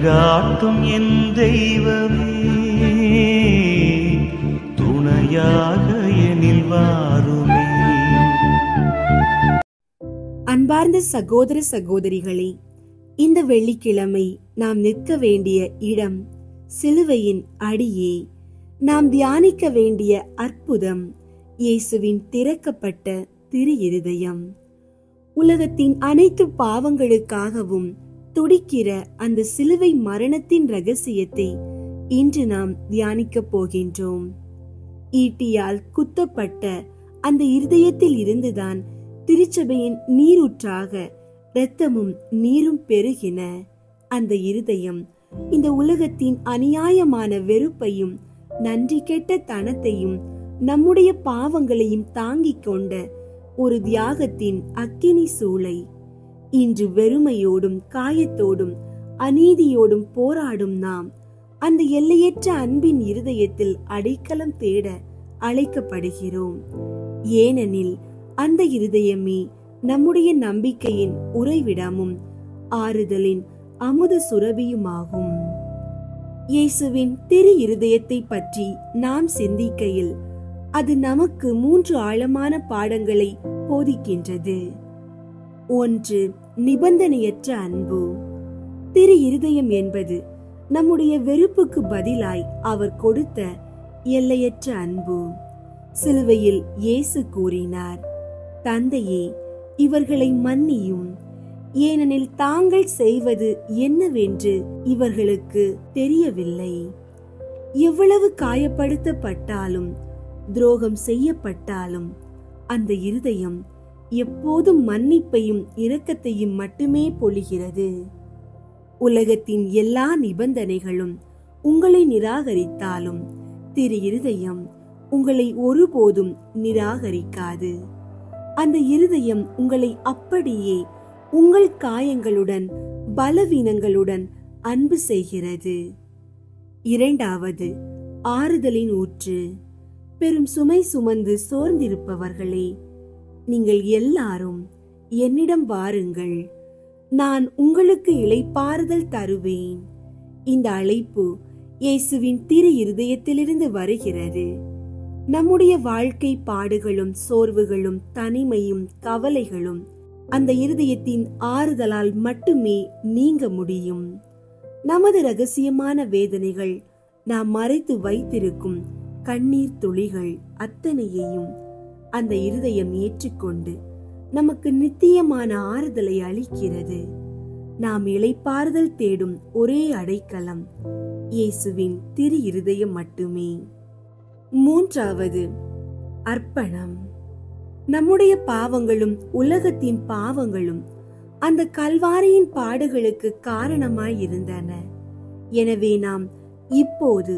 வழிகாட்டும் என் தெய்வமே, துணையாக எனில் வாருமே. அன்பார்ந்த சகோதர சகோதரிகளே, இந்த வெள்ளிக்கிழமை நாம் நிற்க வேண்டிய இடம் சிலுவையின் அடியே. நாம் தியானிக்க வேண்டிய அற்புதம் இயேசுவின் திறக்கப்பட்ட திரு இருதயம். உலகத்தின் அனைத்து பாவங்களுக்காகவும் துடிக்கிற அந்த சிலுவை மரணத்தின் ரகசியத்தை இன்று நாம் தியானிக்கப் போகின்றோம். ஈட்டியால் குத்தப்பட்ட அந்த இருதயத்தில் இருந்துதான் திருச்சபையின் நீரூற்றாக இரத்தமும் நீரும் பெருகின. அந்த இருதயம் இந்த உலகத்தின் அநியாயமான வெறுப்பையும் நன்றி கெட்ட தனத்தையும் நம்முடைய பாவங்களையும் தாங்கிக் கொண்ட ஒரு தியாகத்தின் அக்கினி சூளை. இன்று வெறுமையோடும் காயத்தோடும் அநீதியோடும் போராடும் நாம் அந்த எல்லையற்ற அன்பின் இருதயத்தில் அடைக்கலம் தேட அழைக்கப்படுகிறோம். ஏனெனில் அந்த இருதயமே நம்முடைய நம்பிக்கையின் உறைவிடமும் ஆறுதலின் அமுத சுரபியுமாகும். இயேசுவின் திரு இருதயத்தை பற்றி நாம் சிந்திக்கையில் அது நமக்கு 3 ஆழமான பாடங்களை போதிக்கின்றது. 1. நிபந்தனையற்ற அன்பு. திரு இருதயம் என்பது நம்முடைய வெறுப்புக்கு பதிலாய் அவர் கொடுத்த எல்லையற்ற அன்பு. சிலுவையில் இயேசு கூறினார், தந்தையே, இவர்களை மன்னியும், ஏனெனில் தாங்கள் செய்வது என்னவென்று இவர்களுக்கு தெரியவில்லை. எவ்வளவு காயப்படுத்தப்பட்டாலும் துரோகம் செய்யப்பட்டாலும் அந்த இருதயம் எப்போதும் மன்னிப்பையும் இரக்கத்தையும் மட்டுமே பொழிகிறது. உலகத்தின் எல்லா நிபந்தனைகளும் உங்களை நிராகரித்தாலும் திரு இருதயம் உங்களை ஒருபோதும் நிராகரிக்காது. அந்த இருதயம் உங்களை அப்படியே உங்கள் காயங்களுடன் பலவீனங்களுடன் அன்பு செய்கிறது. 2. ஆறுதலின் ஊற்று. பெரும் சுமை சுமந்து சோர்ந்திருப்பவர்களே, நீங்கள் எல்லாரும் என்னிடம் வாருங்கள், நான் உங்களுக்கு இளைப்பாறுதல் தருவேன். இந்த அழைப்பு இயேசுவின் திரு இருதயத்திலிருந்து வருகிறது. நம்முடைய வாழ்க்கை பாடுகளும் சோர்வுகளும் தனிமையும் கவலைகளும் அந்த இருதயத்தின் ஆறுதலால் மட்டுமே நீங்க முடியும். நமது ரகசியமான வேதனைகள், நாம் மறைத்து வைத்திருக்கும் கண்ணீர் துளிகள் அத்தனையையும் அந்த இருதயம் ஏற்றுக்கொண்டு நமக்கு நித்தியமான ஆறுதலை அளிக்கிறது. நாம் இளைப்பாறுதல் தேடும் ஒரே அடைக்கலம் இயேசுவின் திரு இருதயம் மட்டுமே. 3. அர்ப்பணம். நம்முடைய பாவங்களும் உலகத்தின் பாவங்களும் அந்த கல்வாரியின் பாடுகளுக்கு காரணமாய் இருந்தன. எனவே நாம் இப்போது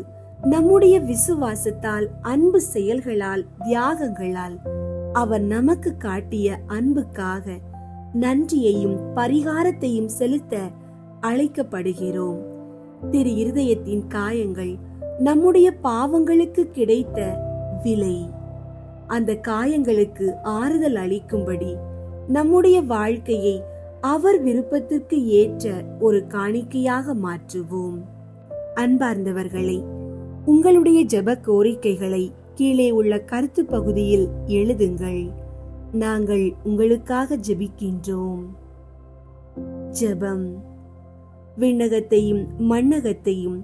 நம்முடைய விசுவாசத்தால், அன்பு செயல்களால், தியாகங்களால் அவர் நமக்கு காட்டிய அன்புக்காக நன்றியையும் பரிகாரத்தையும் செலுத்த அழைக்கப்படுகிறோம். திரு இருதயத்தின் காயங்கள் நம்முடைய பாவங்களுக்கு கிடைத்த விலை. அந்த காயங்களுக்கு ஆறுதல் அளிக்கும்படி நம்முடைய வாழ்க்கையை அவர் விருப்பத்திற்கு ஏற்ற ஒரு காணிக்கையாக மாற்றுவோம். அன்பார்ந்தவர்களே, உங்களுடைய ஜெப கோரிக்கைகளை கீழே உள்ள கருத்து பகுதியில் எழுதுங்கள். நாங்கள் உங்களுக்காக ஜெபிக்கின்றோம். ஜெபம். விண்ணகத்தையும் மண்ணகத்தையும்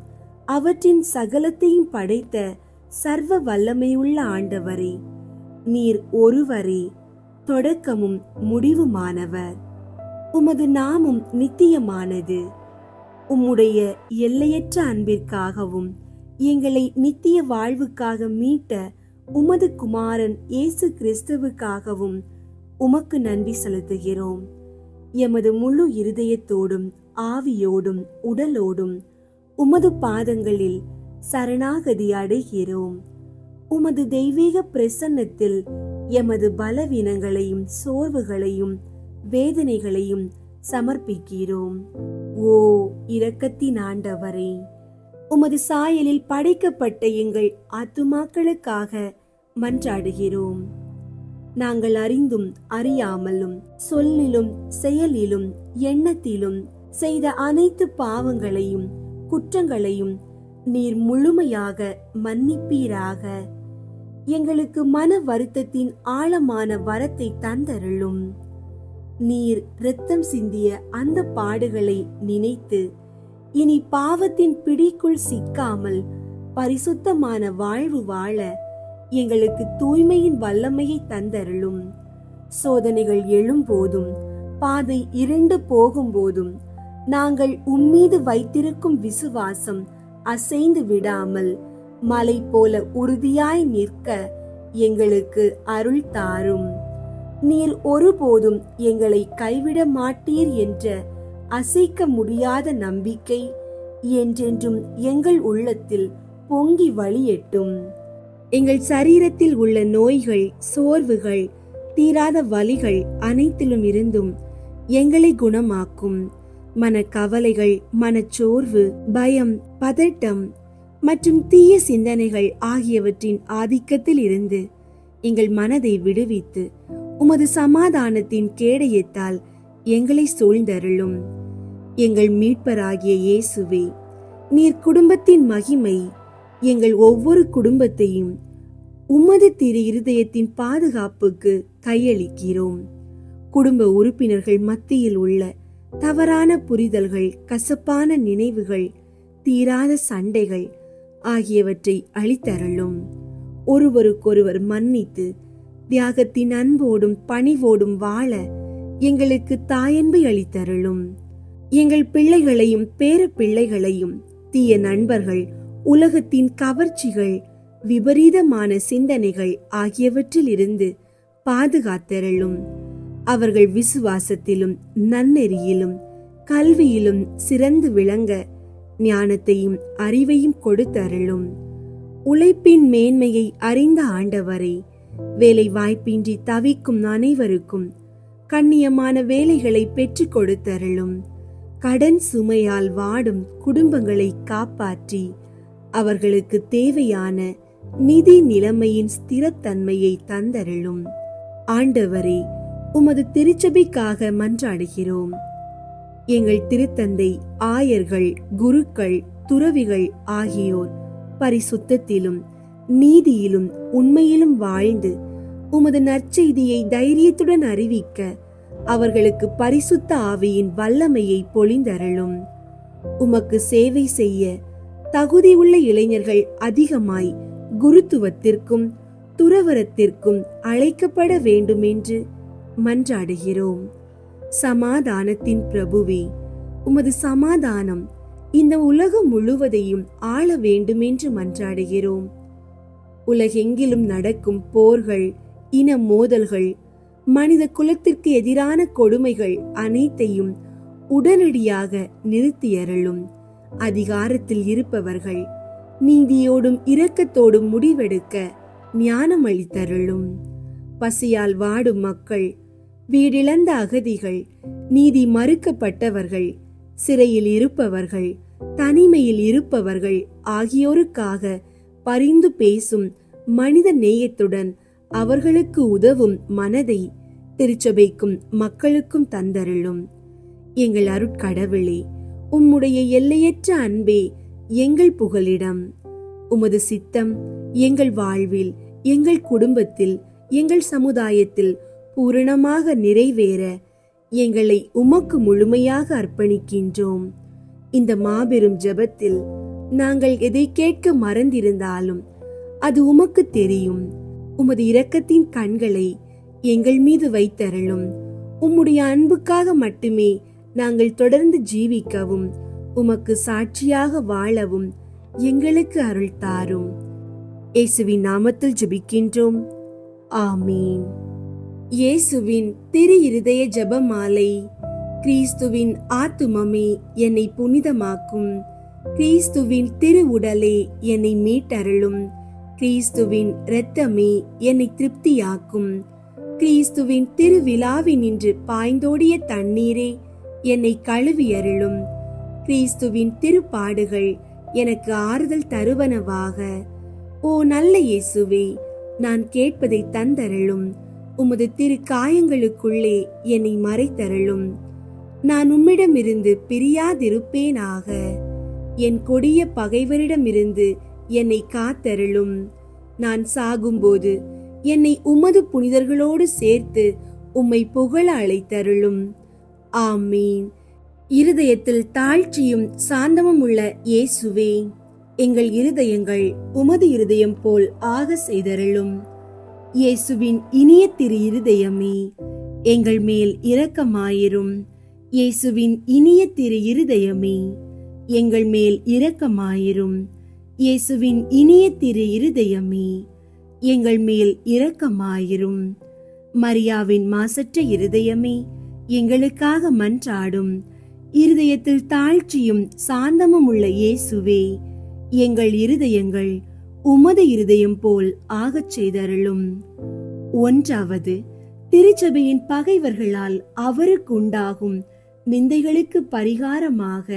அவற்றின் சகலத்தையும் படைத்த சர்வ வல்லமையுள்ள ஆண்டவரே, நீர் ஒருவரே தொடக்கமும் முடிவுமானவர். உமது நாமம் நித்தியமானது. உம்முடைய எல்லையற்ற அன்பிற்காகவும் எங்களை நித்திய வாழ்வுக்காக மீட்ட உமது குமாரன் இயேசு கிறிஸ்துவுக்காகவும் உமக்கு நன்றி செலுத்துகிறோம். எமது முழு இருதயத்தோடும் ஆவியோடும் உடலோடும் உமது பாதங்களில் சரணாகதி அடைகிறோம். உமது தெய்வீக பிரசன்னத்தில் எமது பலவீனங்களையும் சோர்வுகளையும் வேதனைகளையும் சமர்ப்பிக்கிறோம். ஓ இரக்கத்தின் ஆண்டவரே, உமது சாயலில் படைக்கப்பட்ட எங்கள் ஆத்துமாக்களுக்காக மன்றாடுகிறோம். நாங்கள் அறிந்தும் அறியாமலும் சொல்லிலும் செயலிலும் எண்ணத்திலும் செய்த அனைத்து பாவங்களையும் குற்றங்களையும் நீர் முழுமையாக மன்னிப்பீராக. எங்களுக்கு மன வருத்தத்தின் ஆழமான வரத்தை தந்தருளும். நீர் இரத்தம் சிந்திய அந்த பாடுகளை நினைத்து இனி பாவத்தின் பிடிக்குள் சிக்காமல் பரிசுத்தமான வாழ்வு வாழ எங்களுக்கு தூய்மையின் வல்லமையை தந்தருளும். சோதனைகள் எழும்போதும் பாதை இருண்டு போகும்போதும் நாங்கள் உம்மீது வைத்திருக்கும் விசுவாசம் அசைந்து விடாமல் மலை போல உறுதியாய் நிற்க எங்களுக்கு அருள் தாரும். நீர் ஒருபோதும் எங்களை கைவிட மாட்டீர் என்ற அசைக்க முடியாத நம்பிக்கை என்றென்றும் எங்கள் உள்ளத்தில் பொங்கி வழியட்டும். எங்கள் சரீரத்தில் உள்ள நோய்கள், சோர்வுகள், தீராத வலிகள் அனைத்திலும் இருந்தும் எங்களை குணமாக்கும். மனக்கவலைகள், மனச்சோர்வு, பயம், பதட்டம் மற்றும் தீய சிந்தனைகள் ஆகியவற்றின் ஆதிக்கத்தில் இருந்து எங்கள் மனதை விடுவித்து உமது சமாதானத்தின் கேடயத்தால் எங்களை சூழ்ந்தருளும். எங்கள் மீட்பராகிய இயேசுவே, நீர் குடும்பத்தின் மகிமை, எங்கள் ஒவ்வொரு குடும்பத்தையும் உமது திரு இருதயத்தின் பாதுகாப்புக்கு கையளிக்கிறோம். குடும்ப உறுப்பினர்கள் மத்தியில் உள்ள தவறான புரிதல்கள், கசப்பான நினைவுகள், தீராத சண்டைகள் ஆகியவற்றை அழித்தருளும். ஒருவருக்கொருவர் மன்னித்து தியாகத்தின் அன்போடும் பணிவோடும் வாழ எங்களுக்கு தாயன்பை அளித்தருளும். எங்கள் பிள்ளைகளையும் பேர பிள்ளைகளையும் தீய நண்பர்கள், உலகத்தின் கவர்ச்சிகள், விபரீதமான சிந்தனைகள் ஆகியவற்றில் இருந்து பாதுகாத்தருளும். அவர்கள் விசுவாசத்திலும் நன்னெறியிலும் கல்வியிலும் சிறந்து விளங்க ஞானத்தையும் அறிவையும் கொடுத்தருளும். உழைப்பின் மேன்மையை அறிந்த ஆண்டவரை, வேலை வாய்ப்பின்றி தவிக்கும் அனைவருக்கும் கண்ணியமான வேலைகளை பெற்றுக் கொடுத்தருளும். கடன் சுமையால் வாடும் குடும்பங்களை காப்பாற்றி அவர்களுக்கு தேவையான நிதி நிலைமையின் ஸ்திரத்தன்மையை தந்தருளும். ஆண்டவரே, உமது திருச்சபைக்காக மன்றாடுகிறோம். எங்கள் திருத்தந்தை, ஆயர்கள், குருக்கள், துறவிகள் ஆகியோர் பரிசுத்தத்திலும் நீதியிலும் உண்மையிலும் வாழ்ந்து உமது நற்செய்தியை தைரியத்துடன் அறிவிக்க அவர்களுக்கு பரிசுத்த ஆவியின் வல்லமையை பொழிந்தருளும். உமக்கு சேவை செய்ய தகுதியுள்ள இளைஞர்கள் அதிகமாய் குருத்துவத்திற்கும் துறவரத்திற்கும் அழைக்கப்பட வேண்டும் என்று மன்றாடுகிறோம். சமாதானத்தின் பிரபுவே, உமது சமாதானம் இந்த உலகம் முழுவதையும் ஆள வேண்டும் என்று மன்றாடுகிறோம். உலகெங்கிலும் நடக்கும் போர்கள், இன மோதல்கள், மனித குலத்திற்கு எதிரான கொடுமைகள் அனைத்தையும் உடனடியாக நிறுத்தியருளும். அதிகாரத்தில் இருப்பவர்கள் நீதியோடும் இரக்கத்தோடும் முடிவெடுக்க ஞானம் அளித்தருளும். பசியால் வாடும் மக்கள், வீடிழந்த அகதிகள், நீதி மறுக்கப்பட்டவர்கள், சிறையில் இருப்பவர்கள், தனிமையில் இருப்பவர்கள் ஆகியோருக்காக பரிந்து பேசும் மனித நேயத்துடன் அவர்களுக்கு உதவும் மனதை திருச்சபைக்கும் மக்களுக்கும் தந்தருளும். எங்கள் அருட்கடவுளே, உம்முடைய எல்லையற்ற அன்பே எங்கள் புகலிடம். உமது சித்தம் எங்கள் வாழ்வில், எங்கள் குடும்பத்தில், எங்கள் சமுதாயத்தில் பூரணமாக நிறைவேற எங்களை உமக்கு முழுமையாக அர்ப்பணிக்கின்றோம். இந்த மாபெரும் ஜெபத்தில் நாங்கள் எதை கேட்க மறந்திருந்தாலும் அது உமக்கு தெரியும். உமது இரக்கத்தின் கண்களை எங்கள் மீது வைத்தருளும். உம்முடைய அன்புக்காக மட்டுமே நாங்கள் தொடர்ந்து ஜீவிக்கவும் உமக்கு சாட்சியாக வாழவும் எங்களுக்கு அருள் தாரும். இயேசுவின் நாமத்தில் ஜெபிக்கின்றோம். ஆமீன். இயேசுவின் திரு இருதய ஜெபமாலை. கிறிஸ்துவின் ஆத்துமமே என்னை புனிதமாக்கும். கிறிஸ்துவின் திரு உடலே என்னை மீட்டருளும். கிறிஸ்துவின் இரத்தமே என்னை திருப்தியாக்கும். கிறிஸ்துவின் திருவிழாவினின்று பாய்ந்தோடிய தண்ணீரே என்னை கழுவியருளும். கிறிஸ்துவின் திருப்பாடுகள் எனக்கு ஆறுதல் தருவனவாக. ஓ நல்ல இயேசுவே, நான் கேட்பதை தந்தருளும். உமது திரு காயங்களுக்குள்ளே என்னை மறைத்தருளும். நான் உம்மிடமிருந்து பிரியாதிருப்பேனாக. என் கொடிய பகைவரிடமிருந்து என்னை காத்தருளும். நான் சாகும்போது என்னை உமது புனிதர்களோடு சேர்த்து உம்மை புகழ அழைத்தருளும். ஆமீன். இருதயத்தில் தாழ்ச்சியும் சாந்தமும் உள்ள இயேசுவே, எங்கள் இருதயங்கள் உமது இருதயம் போல் ஆக செய்தருளும். இயேசுவின் இனிய திரு இருதயமே, எங்கள் மேல் இரக்கமாயிரும். இயேசுவின் இனிய திரு இருதயமே, எங்கள் மேல் இரக்கமாயிரும். இயேசுவின் இனிய திரு இருதயமே, எங்கள் மேல் இரக்கமாயிரும். மரியாவின் மாசற்ற இருதயமே, எங்களுக்காக மன்றாடும். இருதயத்தில் தாழ்ச்சியும் சாந்தமும் உள்ள இயேசுவே, எங்கள் இருதயங்கள் உமது இருதயம் போல் ஆகச் செய்தருளும். 1. திருச்சபையின் பகைவர்களால் அவருக்கு உண்டாகும் நிந்தைகளுக்கு பரிகாரமாக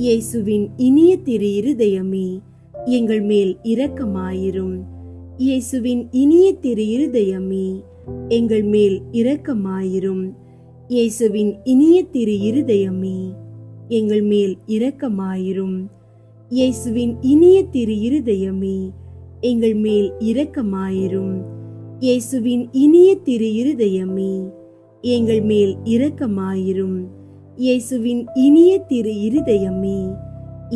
இயேசுவின் இனிய திரு இருதயமே, எங்கள் மேல் இரக்கமாயிரும். இயேசுவின் இனிய திரு இருதயமே, எங்கள் மேல் இரக்கமாயிரும். இயேசுவின் இனிய திரு இருதயமே, எங்கள் மேல் இரக்கமாயிரும். இயேசுவின் இனிய திரு இருதயமே, எங்கள் மேல் இரக்கமாயிரும். இயேசுவின் இனிய திரு இருதயமே, எங்கள் மேல் இரக்கமாயிரும். இயேசுவின் இனிய திரு இருதயமே,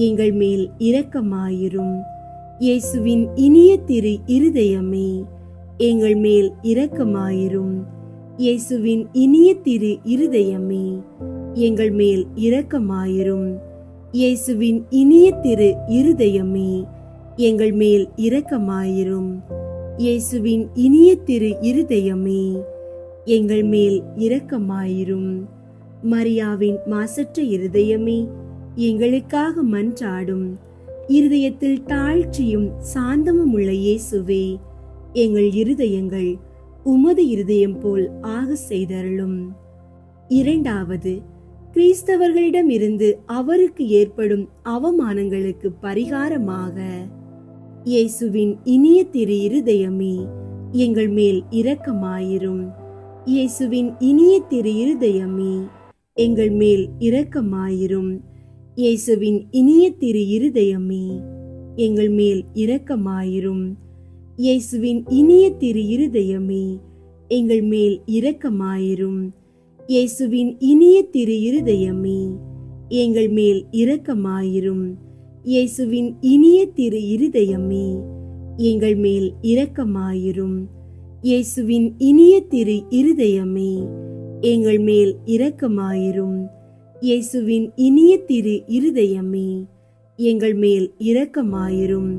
எங்கள் மேல் இரக்கமாயிரும். இயேசுவின் இனிய திரு இருதயமே, எங்கள் மேல் இரக்கமாயிரும். இயேசுவின் இனிய திரு இருதயமே, எங்கள் மேல் இரக்கமாயிரும். இயேசுவின் இனிய திரு இருதயமே, எங்கள் மேல் இரக்கமாயிரும். இயேசுவின் இனிய திரு இருதயமே, எங்கள் மேல் இரக்கமாயிரும். மரியாவின் மாசற்ற இருதயமே, எங்களுக்காக மன்றாடும். இருதயத்தில் தாழ்ச்சியும் சாந்தமும் உள்ள இயேசுவே, எங்கள் இருதயங்கள் உமது இருதயம் போல் ஆக செய்தருளும். 2. கிறிஸ்தவர்களிடம் இருந்து அவருக்கு ஏற்படும் அவமானங்களுக்கு பரிகாரமாக இயேசுவின் இனிய திரு இருதயமே, எங்கள் மேல் இரக்கமாயிரும். இயேசுவின் இனிய திரு இருதயமே, எங்கள் மேல் இரக்கமாயிரும். இயேசுவின் இனிய திரு இருதயமே, எங்கள் மேல் இரக்கமாயிரும். இயேசுவின் இனிய திரு இருதயமே, எங்கள் மேல் இரக்கமாயிரும். இயேசுவின் இனிய திரு இருதயமே, எங்கள் மேல் இரக்கமாயிரும். இயேசுவின் இனிய திரு இருதயமே, எங்கள் மேல் இரக்கமாயிரும். இயேசுவின் இனிய திரு இருதயமே, எங்கள் மேல் இரக்கமாயிரும். இயேசுவின் இனிய திரு இருதயமே, எங்கள் மேல் இரக்கமாயிரும்.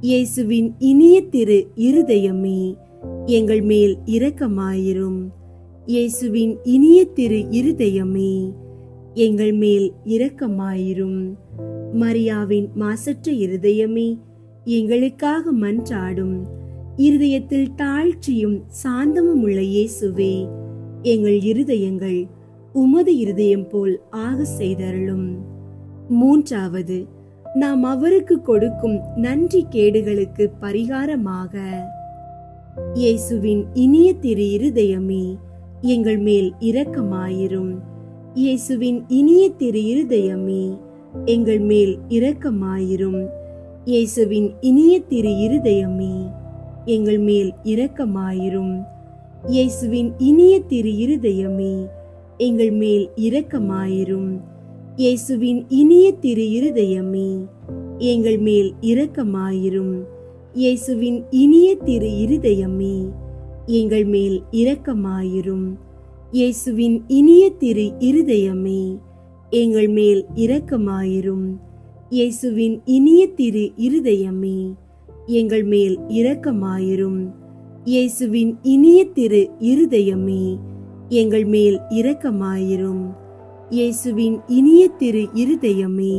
இயேசுவின் இனிய திரு இருதயமே, எங்கள் மேல் இரக்கமாயிரும். இயேசுவின் இனிய திரு இருதயமே, எங்கள் மேல் இரக்கமாயிரும். மரியாவின் மாசற்ற இருதயமே, எங்களுக்காக மன்றாடும். இருதயத்தில் தாழ்ச்சியும் சாந்தமும் உள்ள இயேசுவே, எங்கள் இருதயங்கள் உமது இருதயம் போல் ஆக செய்தருளும். 3. நாம் அவருக்கு கொடுக்கும் நன்றி கேடுகளுக்கு பரிகாரமாக இயேசுவின் இனிய திரு இருதயமே, எங்கள் மேல் இரக்கமாயிரும். இயேசுவின் இனிய திரு இருதயமே, எங்கள் மேல் இரக்கமாயிரும். இயேசுவின் இனிய திரு இருதயமே, எங்கள் மேல் இரக்கமாயிரும். இயேசுவின் இனிய திரு இருதயமே, எங்கள் மேல் இரக்கமாயிரும். இயேசுவின் இனிய திரு இருதயமே, எங்கள் மேல் இரக்கமாயிரும். இயேசுவின் இனிய திரு இருதயமே, எங்கள் மேல் இரக்கமாயிரும். இயேசுவின் இனிய திரு இருதயமே, எங்கள் மேல் இரக்கமாயிரும். இயேசுவின் இனிய திரு இருதயமே, எங்கள் மேல் இரக்கமாயிரும். இயேசுவின் இனிய திரு இருதயமே, எங்கள் மேல் இரக்கமாயிரும். இயேசுவின் இனிய திரு இருதயமே,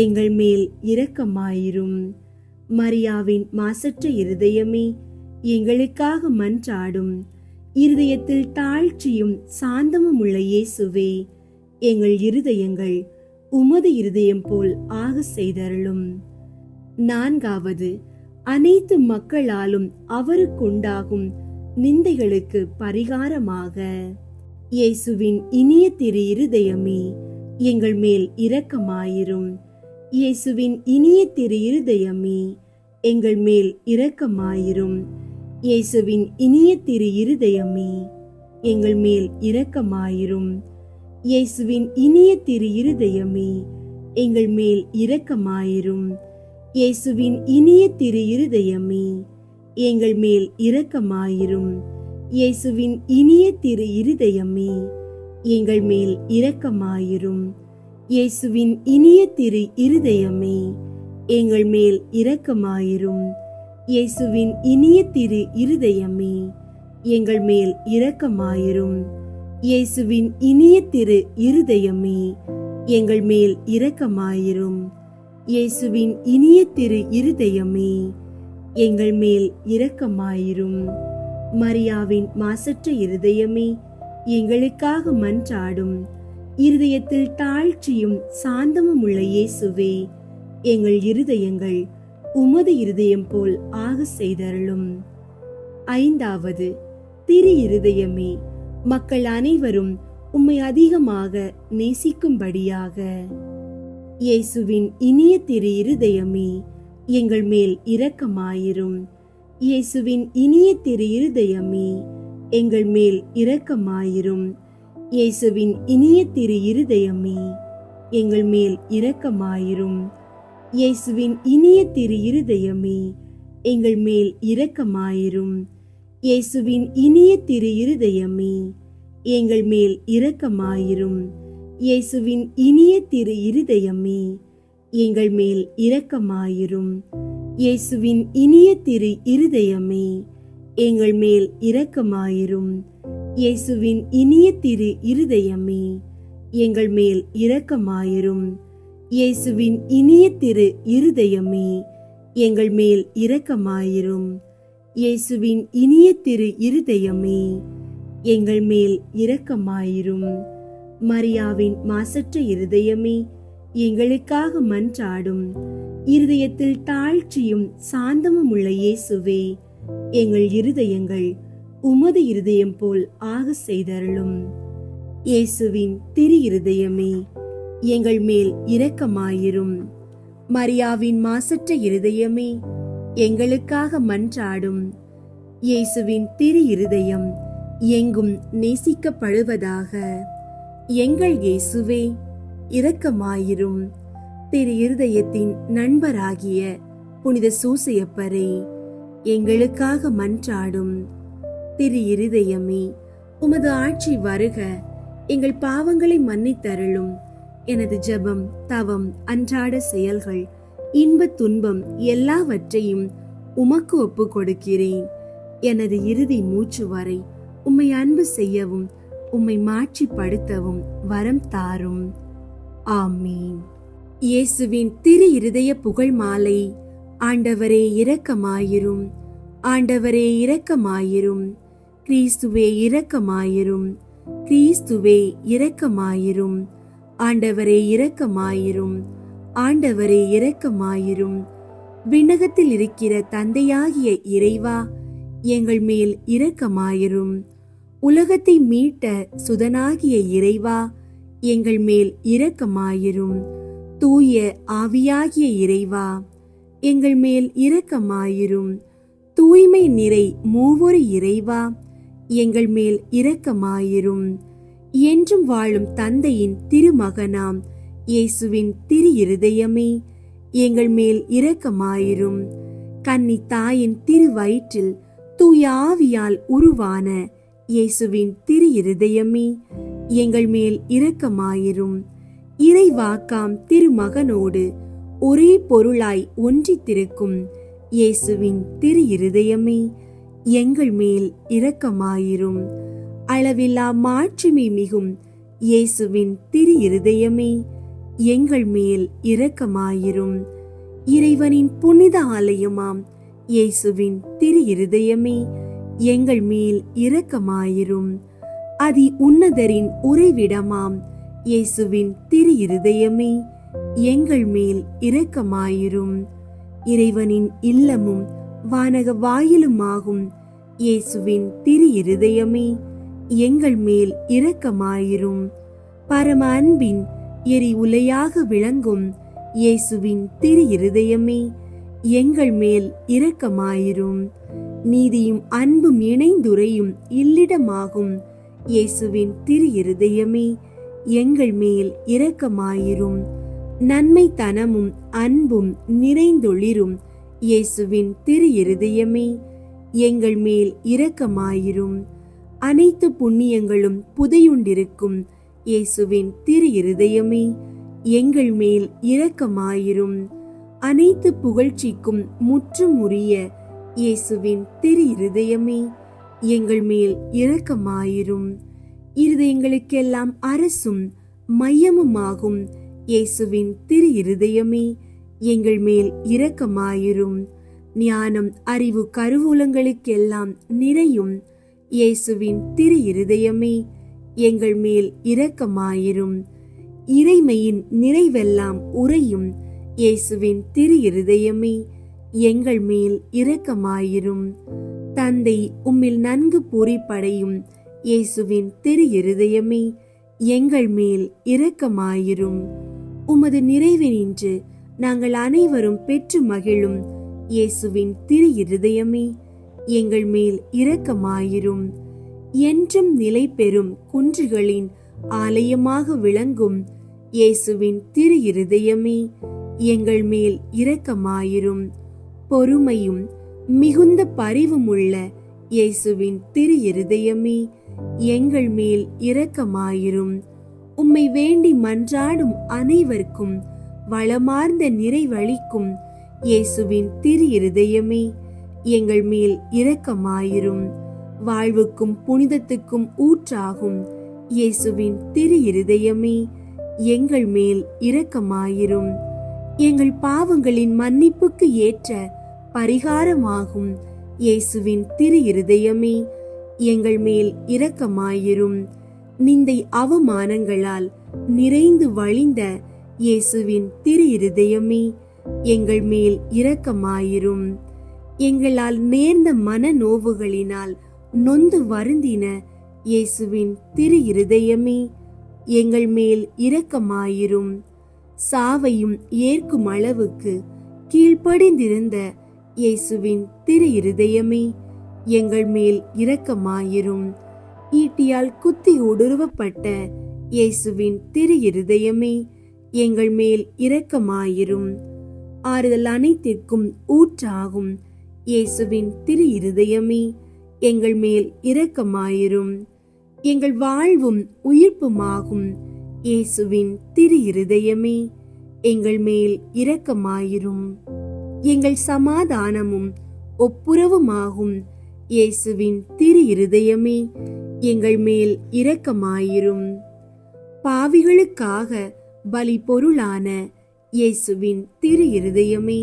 எங்கள் மேல் இரக்கமாயிரும். மரியாவின் மாசற்ற இருதயமே, எங்களுக்காக மன்றாடும். இருதயத்தில் தாழ்ச்சியும் சாந்தமும் உள்ள இயேசுவே, எங்கள் இருதயங்கள் உமது இருதயம் போல் ஆக செய்தருளும். 4. அனைத்து மக்களாலும் அவருக்குண்டாகும் நிந்தைகளுக்கு பரிகாரமாக இயேசுவின் இனிய திரு இருதயமே, எங்கள் மேல் இரக்கமாயிரும். இயேசுவின் இனிய திரு இருதயமே, எங்கள் மேல் இரக்கமாயிரும். இயேசுவின் இனிய திரு இருதயமே, எங்கள் மேல் இரக்கமாயிரும். இயேசுவின் இனிய திரு இருதயமே, எங்கள் மேல் இரக்கமாயிரும். இயேசுவின் இனிய திரு இருதயமே, எங்கள் மேல் இரக்கமாயிரும். இயேசுவின் இனிய திரு இருதயமே, எங்கள் மேல் இரக்கமாயிரும். இயேசுவின் இனிய திரு இருதயமே, எங்கள் மேல் இரக்கமாயிரும். இயேசுவின் இனிய திரு இருதயமே, எங்கள் மேல் இரக்கமாயிரும். இயேசுவின் இனிய திரு இருதயமே, எங்கள் மேல் இரக்கமாயிரும். இயேசுவின் இனிய திரு இருதயமே, எங்கள் மேல் இரக்கமாயிரும். மரியாவின் மாசற்ற இருதயமே, எங்களுக்காக மன்றாடும். இருதயத்தில் தாழ்ச்சியும் சாந்தமும் உள்ள இயேசுவே, எங்கள் இருதயங்கள் உமது இருதயம் போல் ஆக செய்தருளும். ஐந்தாவது, திரு இருதயமே, மக்கள் அனைவரும் உம்மை அதிகமாக நேசிக்கும்படியாக. இயேசுவின் இனிய திரு இருதயமே, எங்கள் மேல் இரக்கமாயிரும். இயேசுவின் இனிய திரு இருதயமே, எங்கள் மேல் இரக்கமாயிரும். இயேசுவின் இனிய திரு இருதயமே, எங்கள் மேல் இரக்கமாயிரும். இயேசுவின் இனிய திரு இருதயமே, எங்கள் மேல் இரக்கமாயிரும். இயேசுவின் இனிய திரு இருதயமே, எங்கள் மேல் இரக்கமாயிரும். இயேசுவின் இனிய திரு இருதயமே, எங்கள் மேல் இரக்கமாயிரும். இயேசுவின் இனிய திரு இருதயமே, எங்கள் மேல் இரக்கமாயிரும். இயேசுவின் இனிய திரு இருதயமே, எங்கள் மேல் இரக்கமாயிரும். இயேசுவின் இனிய திரு இருதயமே, எங்கள் மேல் இரக்கமாயிரும். இயேசுவின் இனிய திரு இருதயமே, எங்கள் மேல் இரக்கமாயிரும். மரியாவின் மாசற்ற இருதயமே, எங்களுக்காக மன்றாடும். இருதயத்தில் தாழ்ச்சியும் சாந்தமும் உள்ள இயேசுவே, எங்கள் இருதயங்கள் உமது இருதயம் போல் ஆக செய்தருளும். இயேசுவின் திரு இருதயமே, எங்கள் மேல் இரக்கமாயிரும். மரியாவின் மாசற்ற இருதயமே, எங்களுக்காக மன்றாடும். இயேசுவின் திரு இருதயம் எங்கும் நேசிக்கப்படுவதாக. எங்கள் இயேசுவே, இரக்கமாயிரும். திரு இருதயத்தின் நண்பராகிய புனித சூசையப்பரே, எங்களுக்காக மன்றாடும். திரு இருதயமே, உமது ஆட்சி வருக. எங்கள் பாவங்களை மன்னித்தருளும். எனது ஜெபம், தவம், அன்றாட செயல்கள், இன்ப துன்பம் எல்லாவற்றையும் உமக்கு ஒப்பு கொடுக்கிறேன். எனது இறுதி மூச்சு வரை உம்மை அன்பு செய்யவும் உம்மை மாட்சிப்படுத்தவும் வரம் தாரும். ஆமீன். இயேசுவின் திரு இருதய புகழ் மாலை. ஆண்டவரே இரக்கமாயிரும். ஆண்டவரே இரக்கமாயிரும். கிறிஸ்துவே இரக்கமாயிரும். கிறிஸ்துவே இரக்கமாயிரும். ஆண்டவரே இரக்கமாயிரும். ஆண்டவரே இரக்கமாயிரும். விண்ணகத்தில் இருக்கிற தந்தையாகிய இறைவா, எங்கள் மேல் இரக்கமாயிரும். உலகத்தை மீட்ட சுதனாகிய இறைவா, எங்கள் மேல் இரக்கமாயிரும். தூய ஆவியாகிய இறைவா, எங்கள் மேல் இரக்கமாயிரும். தூய்மை நிறை மூவொரு இறைவா, எங்கள் மேல் இரக்கமாயிரும். என்றும் வாழும் தந்தையின் திருமகனாம் இயேசுவின் திரு இருதயமே, எங்கள் மேல் இரக்கமாயிரும். கன்னி தாயின் திரு வயிற்றில் தூய ஆவியால் உருவான இயேசுவின் திரு இருதயமே, எங்கள் மேல் இரக்கமாயிரும். இறைவாக்காம் திருமகனோடு ஒரே பொருளாய் ஒன்றித்திருக்கும் இயேசுவின் திரு இருதயமே, எங்கள் மேல் இரக்கமாயிரும். அளவில்லா மாட்சிமை மிகும் இயேசுவின் திரு இருதயமே, எங்கள் மேல் இரக்கமாயிரும். இறைவனின் புனித ஆலயமாம் இயேசுவின் திரு இருதயமே, எங்கள் மேல் இரக்கமாயிரும். அதி உன்னதரின் உறைவிடமாம் இயேசுவின் திரு இருதயமே, எங்கள் மேல் இரக்கமாயிரும். இறைவனின் இல்லமும் வானக வாயிலுமாகும் இயேசுவின் திரு இருதயமே, எங்கள் மேல் இரக்கமாயிரும். பரம அன்பின் எரி உலையாக விளங்கும் இயேசுவின் திரு இருதயமே, எங்கள் மேல் இரக்கமாயிரும். நீதியும் அன்பும் இணைந்துரையும் இல்லிடமாகும் இயேசுவின் திரு இருதயமே, எங்கள் மேல் இரக்கமாயிரும். நன்மைத்தனமும் அன்பும் நிறைந்தொளிரும் இயேசுவின் திரு இருதயமே, எங்கள் மேல் இரக்கமாயிரும். அனைத்து புண்ணியங்களும் புதையுண்டிருக்கும் இயேசுவின் திரு இருதயமே, எங்கள் மேல் இரக்கமாயிரும். அனைத்து புகழ்ச்சிக்கும் முற்றும் உரிய இயேசுவின் திரு இருதயமே, எங்கள் மேல் இரக்கமாயிரும். இருதயங்களுக்கெல்லாம் அரசும் மையமுமாகும் இயேசுவின் திரு இருதயமே, எங்கள் மேல் இரக்கமாயிரும். ஞானம் அறிவு கருவூலங்களுக்கெல்லாம் நிறையும் இயேசுவின் திரு இருதயமே, எங்கள் மேல் இரக்கமாயிரும். இறைமையின் நிறைவெல்லாம் உறையும் இயேசுவின் திரு இருதயமே, எங்கள் மேல் இரக்கமாயிரும். தந்தை உம்மில் நன்கு பூரிப்படையும் இயேசுவின் திரு இருதயமே, எங்கள் மேல் இரக்கமாயிரும். உமது நிறைவினின்று நாங்கள் அனைவரும் பெற்று மகிழும் இயேசுவின் திரு இருதயமே, எங்கள் மேல் இரக்கமாயிரும். என்றும் நிலை பெறும் குன்றுகளின் ஆலயமாக விளங்கும் இயேசுவின் திரு இருதயமே, எங்கள் மேல் இரக்கமாயிரும். பொறுமையும் மிகுந்த பரிவுமுள்ள இயேசுவின் திரு இருதயமே, எங்கள் மேல் இரக்கமாயிரும். உம்மை வேண்டி மன்றாடும் அனைவருக்கும் வளமார்ந்த நிறைவளிக்கும் இயேசுவின் திரு இருதயமே, எங்கள் மேல் இரக்கமாயிரும். வாழ்வுக்கும் புனிதத்துக்கும் ஊற்றாகும் இயேசுவின் திரு இருதயமே, எங்கள் மேல் இரக்கமாயிரும். எங்கள் பாவங்களின் மன்னிப்புக்கு ஏற்ற பரிகாரமாகும் இயேசுவின் திரு இருதயமே, எங்கள் மேல் இரக்கமாயிரும். நிந்தை அவமானங்களால் நிறைந்து வழிந்த இயேசுவின் திரு இருதயமே, எங்கள் மேல் இரக்கமாயிரும். எங்களால் நேர்ந்த மனநோவுகளினால் நொந்து வருந்தின இயேசுவின் திரு இருதயமே, எங்கள் மேல் இரக்கமாயிரும். சாவையும் ஏற்கும் அளவுக்கு கீழ்ப்படிந்திருந்த இயேசுவின் திரு இருதயமே, எங்கள் மேல் இரக்கமாயிரும். ஈட்டியால் குத்தி ஊடுருவப்பட்ட இயேசுவின் திரு இருதயமே, எங்கள் மேல் இரக்கமாயிரும். ஆறுதல் அனைத்திற்கும் ஊற்றாகும் இயேசுவின் திரு இருதயமே, எங்கள் மேல் இரக்கமாயிரும். எங்கள் வாழ்வும் உயிர்ப்புமாகும் இயேசுவின் திரு இருதயமே, எங்கள் மேல் இரக்கமாயிரும். எங்கள் சமாதானமும் ஒப்புரவுமாகும் இயேசுவின் திரு இருதயமே, எங்கள் மேல் இரக்கமாயிரும். பாவிகளுக்காக பலி பொருளான இயேசுவின் திரு இருதயமே,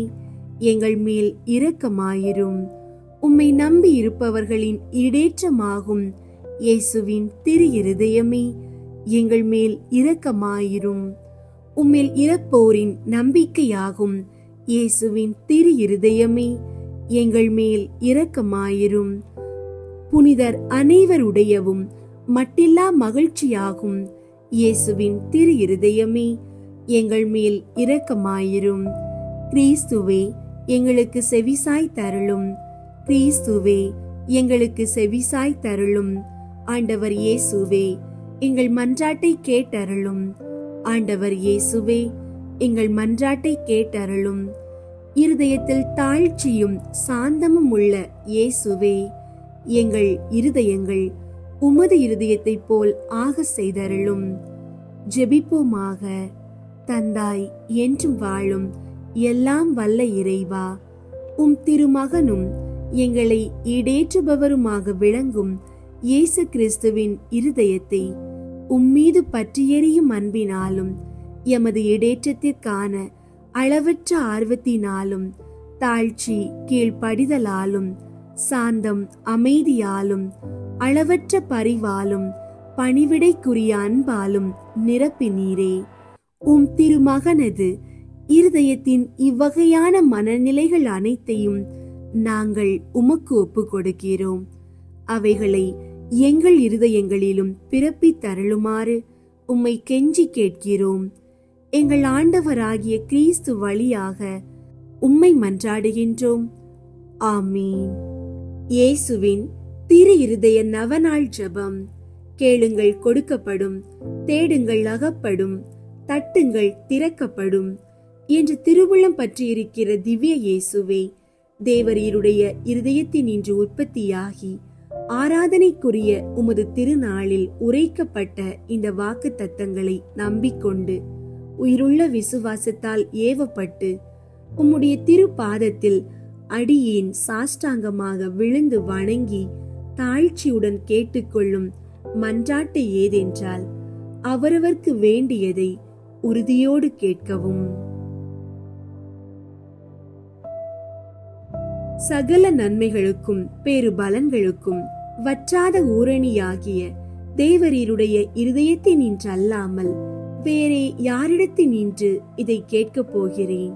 எங்கள் மேல் இரக்கமாயிரும். உம்மை நம்பி இருப்பவர்களின் இடேற்றமாகும் இயேசுவின் திரு இருதயமே, எங்கள் மேல் இரக்கமாயிரும். உம்மில் இறப்போரின் நம்பிக்கையாகும் இயேசுவின் திரு இருதயமே, எங்கள் மேல் இரக்கமாயிரும். புனிதர் அனைவருடையவும் மட்டில்லா மகிழ்ச்சியாகும் இயேசுவின் திரு இருதயமே, எங்கள் மேல் இரக்கமாயிரும். கிறிஸ்துவே, எங்களுக்கு செவிசாய் தருளும். கிறிஸ்துவே, எங்களுக்கு செவிசாய் தருளும். ஆண்டவர் இயேசுவே, எங்கள் மன்றாட்டை கேட்டருளும். ஆண்டவர் இயேசுவே, எங்கள் மன்றாட்டை கேட்டருளும். இருதயத்தில் தாழ்ச்சியும் சாந்தமும் உள்ள இயேசுவே, எங்கள் இருதயங்கள் உமது இருதயத்தைப் போல் ஆக செய்தருளும். ஜெபிப்போமாக. தந்தாய் என்றும் வாழும் எல்லாம் வல்ல இறைவா, உம் திருமகனும் எங்களை ஈடேற்றுபவருமாக விளங்கும் இயேசு கிறிஸ்துவின் இருதயத்தை உம்மீது பற்றியெறியும் அன்பினாலும் எமது இடேற்றத்திற்கான அளவற்ற ஆர்வத்தினாலும் தாழ்ச்சி கீழ்ப்படிதலாலும் சாந்தம் அமைதியாலும் அளவற்ற பரிவாலும் பணிவிடைக்குரிய அன்பாலும் நிரப்பினீரே. உம் திருமகனது இருதயத்தின் இவ்வகையான மனநிலைகள் அனைத்தையும் நாங்கள் உமக்கு ஒப்பு கொடுக்கிறோம். அவைகளை எங்கள் இருதயங்களிலும் பிறப்பித்தருளுமாறு உம்மை கெஞ்சி கேட்கிறோம். எங்கள் ஆண்டவராகிய கிறிஸ்து வழியாக உம்மை மன்றாடுகின்றோம். ஆமீன். இயேசுவின் திரு இருதய நவநாள் ஜெபம். கேளுங்கள் கொடுக்கப்படும், தேடுங்கள் அகப்படும், தட்டுங்கள் திறக்கப்படும் என்று திருவுள்ளம் பற்றியிருக்கிற திவ்ய இயேசுவே, தேவரீருடைய இருதயத்தின் இன்று உற்பத்தியாகி ஆராதனைக்குரிய உமது திருநாளில் உரைக்கப்பட்ட இந்த வாக்கு தத்தங்களை நம்பிக்கொண்டு உயிருள்ள விசுவாசத்தால் ஏவப்பட்டு உம்முடைய திருப்பாதத்தில் அடியேன் சாஷ்டாங்கமாக விழுந்து வணங்கி தாழ்ச்சியுடன் கேட்டுக்கொள்ளும் மன்றாட்டு ஏதென்றால், அவரவர்க்கு வேண்டியதை உறுதியோடு கேட்கவும். சகல நன்மைகளுக்கும் பேரு பலன்களுக்கும் வற்றாத ஊரணியாகிய தேவரீருடைய இருதயத்தினின்றல்லாமல் வேறே யாரிடத்தினின்று இதை கேட்கப் போகிறேன்?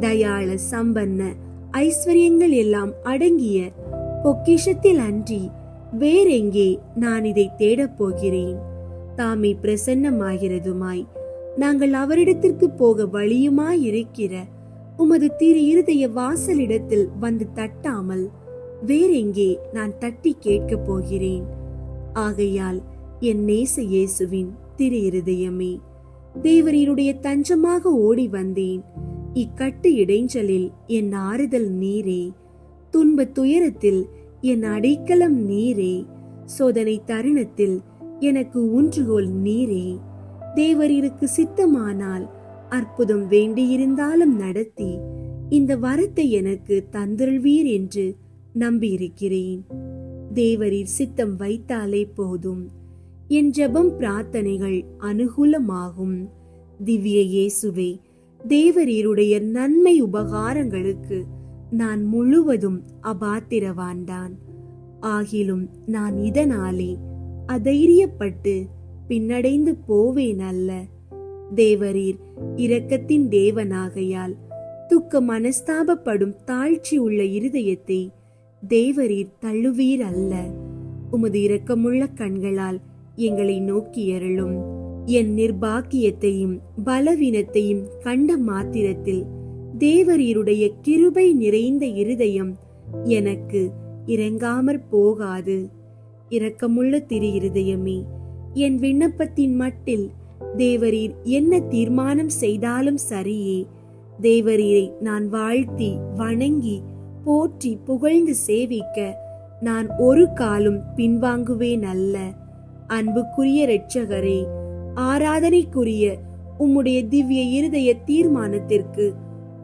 தயாள சம்பன்ன ஐஸ்வர்யங்கள் எல்லாம் அடங்கிய பொக்கிஷத்தில் அன்றி வேறெங்கே நான் இதை தேடப் போகிறேன்? தாமே பிரசன்னமாகிறதுமாய் நாங்கள் அவரிடத்திற்கு போக வழியுமாயிருக்கிற உமது திரு இருதய வாசலிடத்தில் வந்து தட்டாமல் வேறெங்கே நான் தட்டி கேட்கப் போகிறேன்? ஆகையால் என் நேச இயேசுவின் திரு இருதயமே, தேவரீருடைய தஞ்சமாக ஓடி வந்தேன். இக்கட்டு இடைஞ்சலில் என் ஆறுதல் நீரே, துன்ப துயரத்தில் என் அடைக்கலம் நீரே, சோதனை தருணத்தில் எனக்கு ஊன்றுகோல் நீரே. தேவரீருக்கு சித்தமானால் அற்புதம் வேண்டியிருந்தாலும் நடத்தி இந்த வரத்தை எனக்கு தந்தருள்வீர் என்று நம்பியிருக்கிறேன். தேவரீர் சித்தம் வைத்தாலே போதும், என் ஜெபம் பிரார்த்தனைகள் அனுகூலமாகும். திவ்ய இயேசுவே, தேவரீருடைய நன்மை உபகாரங்களுக்கு நான் முழுவதும் அபாத்திரவான்தான். ஆகிலும் நான் இதனாலே அதைரியப்பட்டு பின்னடைந்து போவேன் அல்ல. தேவரீர் இரக்கத்தின் தேவனாகையால் துக்க மனஸ்தாபப்படும் தாழ்ச்சி உள்ள இருதயத்தை தேவரீர் தள்ளுவீர் அல்ல. உமது இரக்கமுள்ள கண்களால் எங்களை நோக்கி அருளும். என் நிர்பாக்கியத்தையும் பலவீனத்தையும் கண்ட மாத்திரத்தில் தேவரீருடைய கிருபை நிறைந்த இருதயம் எனக்கு இறங்காமற் போகாது. இரக்கமுள்ள திரு இருதயமே, என் விண்ணப்பத்தின் மட்டில் தேவரீர் என்ன தீர்மானம் செய்தாலும் சரியே. தேவரீரை நான் வாழ்த்தி வணங்கி போற்றி புகழ்ந்து சேவிக்க நான் ஒரு காலும் பின்வாங்குவேன் அல்ல. அன்புக்குரிய இரட்சகரே, ஆராதனைக்குரிய உம்முடைய திவ்ய இருதய தீர்மானத்திற்கு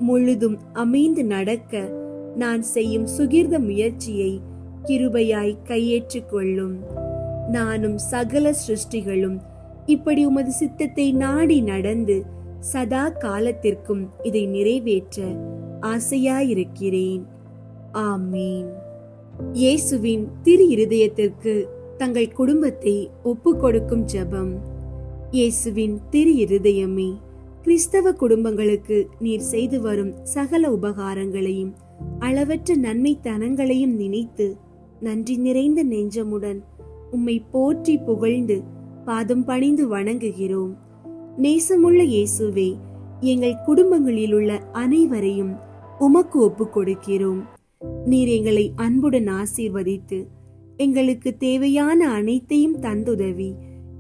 முழுதும் அமைந்து நடக்க நான் செய்யும் சுகிர்த முயற்சியை கிருபையாய் கையேற்றுக் கொள்ளும். நானும் சகல சிருஷ்டிகளும் இப்படி உமது சித்தத்தை நாடி நடந்து சதா காலத்திற்கும் இதை நிறைவேற்ற ஆசையாயிருக்கிறேன். ஆமீன். இயேசுவின் திரு இருதயத்திற்கு தங்கள் குடும்பத்தை ஒப்புக் கொடுக்கும் ஜெபம். இயேசுவின் திரு இருதயமே, கிறிஸ்தவ குடும்பங்களுக்கு நீர் செய்து வரும் சகல உபகாரங்களையும் அளவற்ற நன்மைத்தனங்களையும் நினைத்து நன்றி நிறைந்த நெஞ்சமுடன் உம்மை போற்றி புகழ்ந்து பாதம் பணிந்து வணங்குகிறோம். நேசமுள்ள இயேசுவே, எங்கள் குடும்பங்களில் உள்ள அனைவரையும் உமக்கு ஒப்புக் கொடுக்கிறோம். நீர் எங்களை அன்புடன் ஆசீர்வதித்து எங்களுக்கு தேவையான அனைத்தையும் தந்துதவி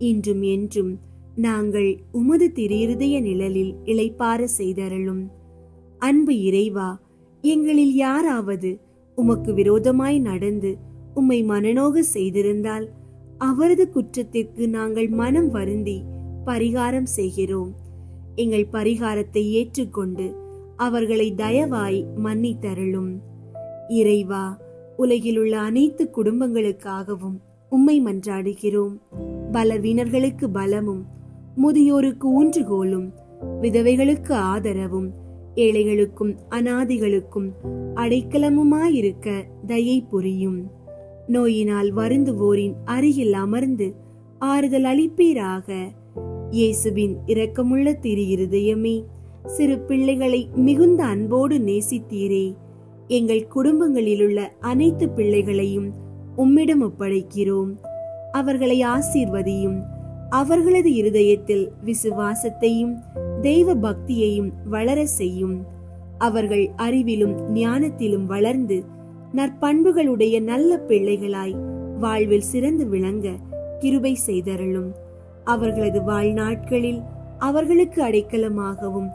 இன்றும் என்றும் நாங்கள் உமது திரு இருதய நிழலில் இளைப்பாற செய்தருளும். அன்பு இறைவா, எங்களில் யாராவது உமக்கு விரோதமாய் நடந்து உம்மை மனநோக செய்திருந்தால் அவரது குற்றத்திற்கு நாங்கள் மனம் வருந்தி பரிகாரம் செய்கிறோம். எங்கள் பரிகாரத்தை ஏற்றுக்கொண்டு அவர்களை தயவாய் மன்னித்தருளும். இறைவா, உலகிலுள்ள அனைத்து குடும்பங்களுக்காகவும் உம்மை மன்றாடுகிறோம். பலவீனர்களுக்கு பலமும், முதியோருக்கு ஊன்றுகோலும், விதவைகளுக்கு ஆதரவும், ஏழைகளுக்கும் அநாதிகளுக்கும் அடைக்கலமுமாயிருக்க தயை புரியும். நோயினால் வருந்துவோரின் அருகில் அமர்ந்து ஆறுதல் அளிப்பீராக. இயேசுவின் இரக்கமுள்ள திரு இருதயமே, சிறு பிள்ளைகளை மிகுந்த அன்போடு நேசித்தீரே. எங்கள் குடும்பங்களிலுள்ள அனைத்து பிள்ளைகளையும் உம்மிடம் ஒப்படைக்கிறோம். அவர்களை ஆசீர்வதியும். அவர்களது இருதயத்தில் விசுவாசத்தையும் தெய்வ பக்தியையும் வளர செய்யும். அவர்கள் அறிவிலும் ஞானத்திலும் வளர்ந்து நற்பண்புகளுடைய நல்ல பிள்ளைகளாய் வாழ்வில் சிறந்து விளங்க கிருபை செய்தருளும். அவர்களது வாழ்நாட்களில் அவர்களுக்கு அடைக்கலமாகவும்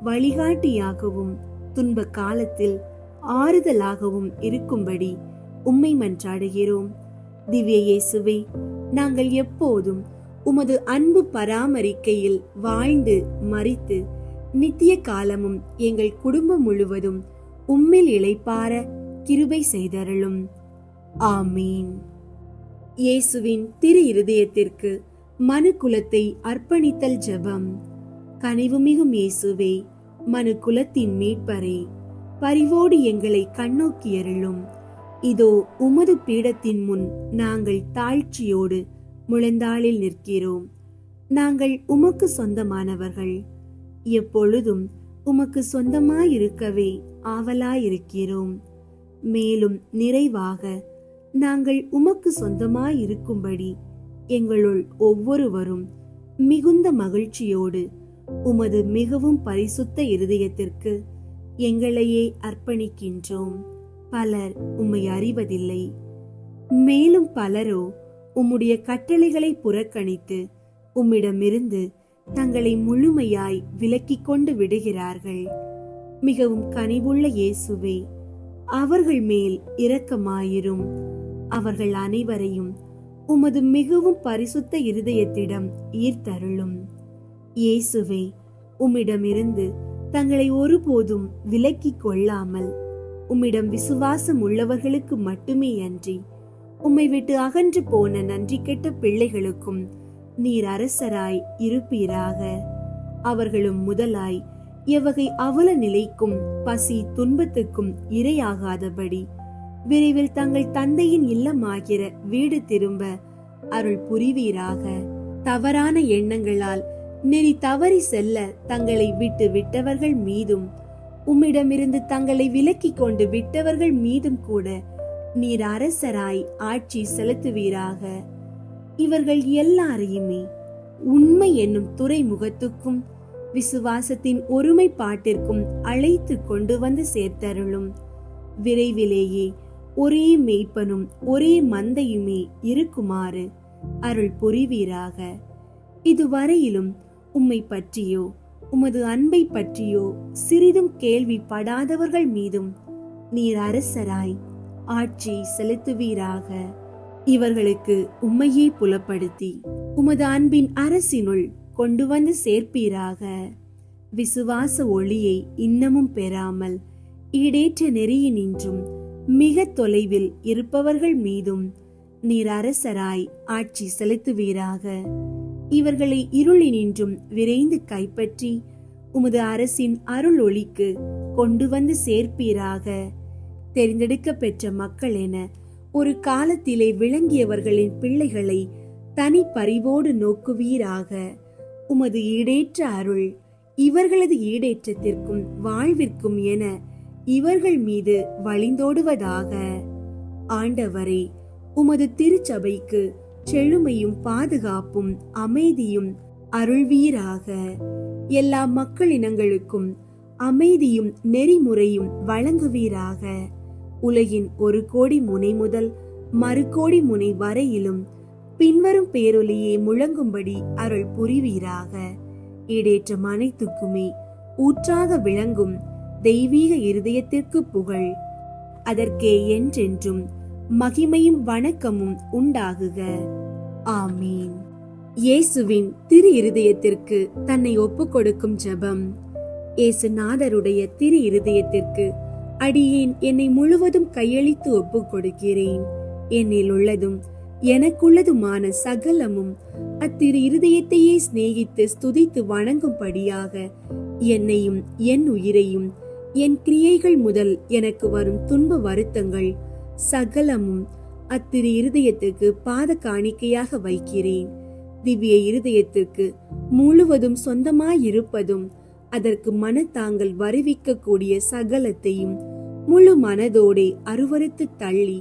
வழிகாட்டியாகவும் துன்ப காலத்தில் ஆறுதலாகவும் இருக்கும்படி உம்மை மன்றாடுகிறோம். திவ்ய இயேசுவே, நாங்கள் எப்போதும் உமது அன்பு பராமரிக்கையில் வாழ்ந்து மரித்து நித்திய காலமும் எங்கள் குடும்பம் முழுவதும் உம்மில் இளைப்பார கிருபை செய்தருளும். ஆமீன். இயேசுவின் திரு இருதயத்திற்கு மனு குலத்தை அர்ப்பணித்தல் ஜெபம். கனிவுமிகும் இயேசுவே, மனு குலத்தின் மீட்பரே, பரிவோடு எங்களை கண்ணோக்கியருளும். இதோ உமது பீடத்தின் முன் நாங்கள் தாழ்ச்சியோடு முழந்தாளில் நிற்கிறோம். நாங்கள் உமக்கு சொந்தமானவர்கள். எப்பொழுதும் உமக்கு சொந்தமாயிருக்கவே ஆவலாயிருக்கிறோம். மேலும் நிறைவாக நாங்கள் உமக்கு சொந்தமாயிருக்கும்படி எங்களுள் ஒவ்வொருவரும் மிகுந்த மகிழ்ச்சியோடு உமது மிகவும் பரிசுத்த இருதயத்திற்கு எங்களையே அர்ப்பணிக்கின்றோம். பலர் உம்மை அறிவதில்லை. மேலும் பலரோ உம்முடைய கட்டளைகளை புறக்கணித்து உம்மிடமிருந்து தங்களை முழுமையாய் விலக்கிக் கொண்டு விடுகிறார்கள். மிகவும் கனிவுள்ள இயேசுவே, அவர்கள் மேல் இரக்கமாயிரும். அவர்கள் அனைவரையும் உமது மிகவும் பரிசுத்த இருதயத்திடம் ஈர்த்தருளும். இயேசுவே, உம்மிடமிருந்து தங்களை ஒருபோதும் விலக்கிக் கொள்ளாமல் உம்மிடம் விசுவாசம் உள்ளவர்களுக்கு மட்டுமே அன்றி உம்மை விட்டு அகன்று போன நன்றி கெட்ட பிள்ளைகளுக்கும் நீர் அரசராய் இருப்பீராக. அவர்களும் முதலாய் எவ்வகை அவல நிலைக்கும் பசி துன்பத்துக்கும் இரையாகாதபடி விரைவில் தங்கள் தந்தையின் இல்லமாகிற வீடு திரும்ப அருள் புரிவீராக. தவறான எண்ணங்களால் நெறி தவறி செல்ல தங்களை விட்டு விட்டவர்கள் மீதும் உம்மிடமிருந்து தங்களை விலக்கிக் கொண்டு விட்டவர்கள் மீதும் கூட நீர் அரசராய் ஆட்சி செலுத்துவீராக. இவர்கள் எல்லாரையுமே உண்மை என்னும் துறைமுகத்துக்கும் விசுவாசத்தின் ஒருமைப்பாட்டிற்கும் அழைத்து கொண்டு வந்து சேர்த்தருளும். விரைவிலேயே ஒரே மேய்ப்பனும் ஒரே மந்தையுமே இருக்குமாறு அருள் புரிவீராக. இதுவரையிலும் உம்மை பற்றியோ உமது அன்பை பற்றியோ சிறிதும் கேள்விப்படாதவர்கள் மீதும் நீர் அரசராய் ஆட்சி செலுத்துவீராக. இவர்களுக்கு உம்மையே புலப்படுத்தி உமது அன்பின் அரசினுள் கொண்டு வந்து சேர்ப்பீராக. விசுவாச ஒளியை இன்னமும் பெறாமல் ஈடேற்ற நெறியினின்றும் மிக தொலைவில் இருப்பவர்கள் மீதும் நீர் அரசராய் ஆட்சி செலுத்துவீராக. இவர்களை இருளினின்றும் விரைந்து கைப்பற்றி உமது அரசின் அருள் ஒளிக்கு கொண்டு வந்து சேர்ப்பீராக. தெரிந்தெடுக்க பெற்ற மக்கள் என ஒரு காலத்திலே விளங்கியவர்களின் பிள்ளைகளை தனி பரிவோடு நோக்குவீராக. உமது ஈடேற்ற அருள் இவர்களது ஈடேற்றத்திற்கும் வாழ்விற்கும் என இவர்கள் மீது வழிந்தோடுவதாக. ஆண்டவரே, உமது திருச்சபைக்கு செழுமையும் பாதுகாப்பும் அமைதியும் அருள்வீராக. எல்லா மக்களினங்களுக்கும் அமைதியும் நெறிமுறையும் வழங்குவீராக. உலகின் ஒரு கோடி முனை முதல் மறு கோடி முனை வரையிலும் பின்வரும் பேரொலியை முழங்கும்படி அருள் புரிவீராக. ஈடேற்றம் அனைத்துக்குமே ஊற்றாக விளங்கும் தெய்வீக இருதயத்திற்கு புகழ். அதற்கே என்றென்றும் மகிமையும் வணக்கமும் உண்டாகுக. ஆமீன். இயேசுவின் திரு இருதயத்திற்கு தன்னை ஒப்புக் கொடுக்கும் ஜெபம். இயேசுநாதருடைய திரு இருதயத்திற்கு அடியேன் என்னை முழுவதும் கையளித்து ஒப்புக் கொடுக்கிறேன். என்னில் உள்ளதும் எனக்குள்ளதுமான சகலமும் அத்திரு இருதயத்தையே சிநேகித்து ஸ்துதித்து வணங்கும்படியாக என்னையும் என் உயிரையும் என் கிரியைகள் முதல் எனக்கு வரும் துன்ப வருத்தங்கள் சகலமும் அத்திரு இருதயத்துக்கு பாத காணிக்கையாக வைக்கிறேன். திவ்ய இருதயத்திற்கு முழுவதும் சொந்தமாயிருப்பதும் அதற்கு மனத்தாங்கள் வருவிக்க கூடிய சகலத்தையும் முழு மனதோடே அருவருத்து தள்ளி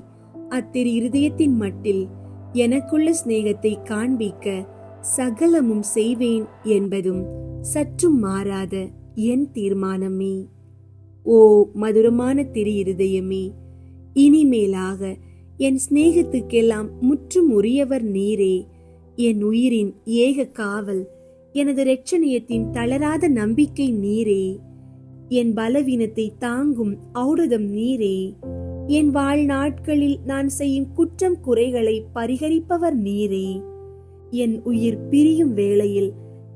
அத்திரு இருதயத்தின் மட்டில் எனக்குள்ள சிநேகத்தை காண்பிக்க சகலமும் செய்வேன் என்பதும் சற்றும் மாறாத என் தீர்மானமே. ஓ மதுரமான திரு இருதயமே, இனிமேலாக என் சிநேகத்துக்கெல்லாம் முற்றும் உரியவர் நீரே. என் உயிரின் ஏக காவல், எனது இரட்சணியத்தின் தளராத நம்பிக்கை நீரே. என் பலவீனத்தை தாங்கும் ஔடதம் நீரே. என் வாழ்நாட்களில் நான் செய்யும் குற்றம் குறைகளை பரிகரிப்பவர் நீரே. என் உயிர் பிரியும் வேளையில்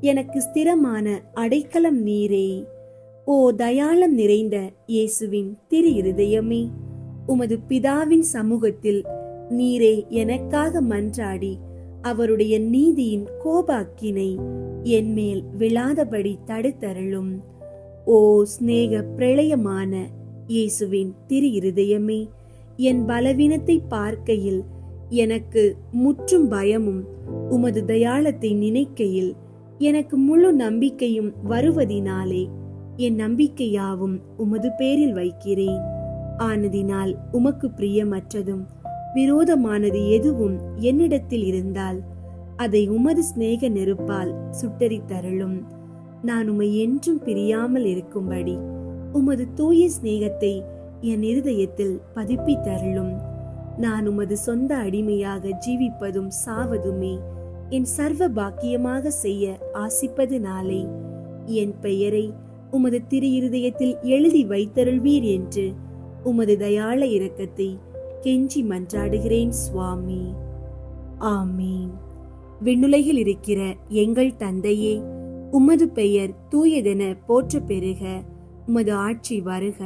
எனக்கு ஸ்திரமான அடைக்கலம் நீரே. ஓ தயாளம் நிறைந்த இயேசுவின் திரு இருதயமே, உமது பிதாவின் சமூகத்தில் நீரே எனக்காக மன்றாடி அவருடைய நீதியின் கோபாக்கினை என் மேல் விழாதபடி தடுத்தருளும். ஓ சிநேக பிரளயமான இயேசுவின் திரு இருதயமே, என் பலவீனத்தை பார்க்கையில் எனக்கு முற்றும் பயமும், உமது தயாளத்தை நினைக்கையில் எனக்கு முழு நம்பிக்கையும் வருவதினாலே என் நம்பிக்கையாவும் உமது பேரில் வைக்கிறேன். ஆனதினால் உமக்கு பிரியமற்றதும் விரோதமானது எதுவும் என்னிடத்தில் இருந்தால் அதை உமது சிநேக நெருப்பால் சுட்டரித்தருளும். நான் உம்மை என்றும் பிரியாமல் இருக்கும்படி உமது தூய சிநேகத்தை என் இருதயத்தில் பதிப்பித்தருளும். நான் உமது சொந்த அடிமையாக ஜீவிப்பதும் சாவதுமே என் சர்வ பாக்கியமாக செய்ய ஆசிப்பதுனாலே என் பெயரை உமது திரு இருதயத்தில் எழுதி வைத்தருள்வீர் என்று உமது தயாள இரக்கத்தை கெஞ்சி மன்றாடுகிறேன் சுவாமி. ஆமீன். விண்ணுலகில் இருக்கிற எங்கள் தந்தையே, உமது பெயர் தூயதென போற்ற பெறுக. உமது ஆட்சி வருக.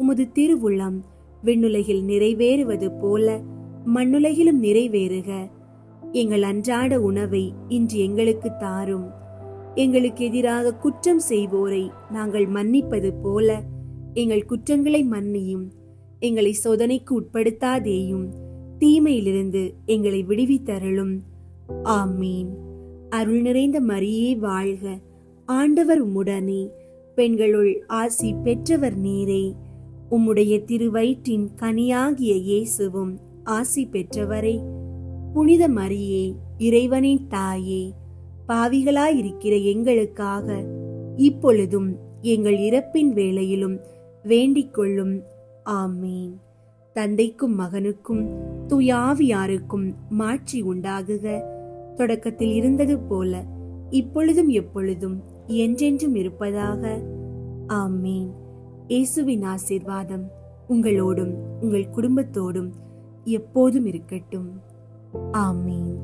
உமது திருவுள்ளம் விண்ணுலகில் நிறைவேறுவது போல மண்ணுலகிலும் நிறைவேறுக. எங்கள் அன்றாட உணவை இன்று எங்களுக்கு தாரும். எங்களுக்கு எதிராக குற்றம் செய்வோரை நாங்கள் மன்னிப்பது போல எங்கள் குற்றங்களை மன்னியும். எங்களை சோதனைக்கு உட்படுத்தாதேயும், தீமையிலிருந்து எங்களை விடுவித்தருளும். ஆமீன். அருள் நிறைந்த மரியே வாழ்க. ஆண்டவர் உம்முடனே, பெண்களுள் ஆசி பெற்றவர் நீரே. உம்முடைய திருவயிற்றின் கனியாகிய இயேசுவும் ஆசி பெற்றவரே. புனித மரியே, இறைவனின் தாயே, பாவிகளாயிருக்கிற எங்களுக்காக இப்பொழுதும் எங்கள் இறப்பின் வேளையிலும் வேண்டிக் கொள்ளும். ஆமீன். தந்தைக்கும் மகனுக்கும் தூய ஆவியாருக்கும் மாட்சி உண்டாகுக. தொடக்கத்தில் இருந்தது போல இப்பொழுதும் எப்பொழுதும் என்றென்றும் இருப்பதாக. ஆமீன். இயேசுவின் ஆசீர்வாதம் உங்களோடும் உங்கள் குடும்பத்தோடும் எப்போதும் இருக்கட்டும். ஆமீன்.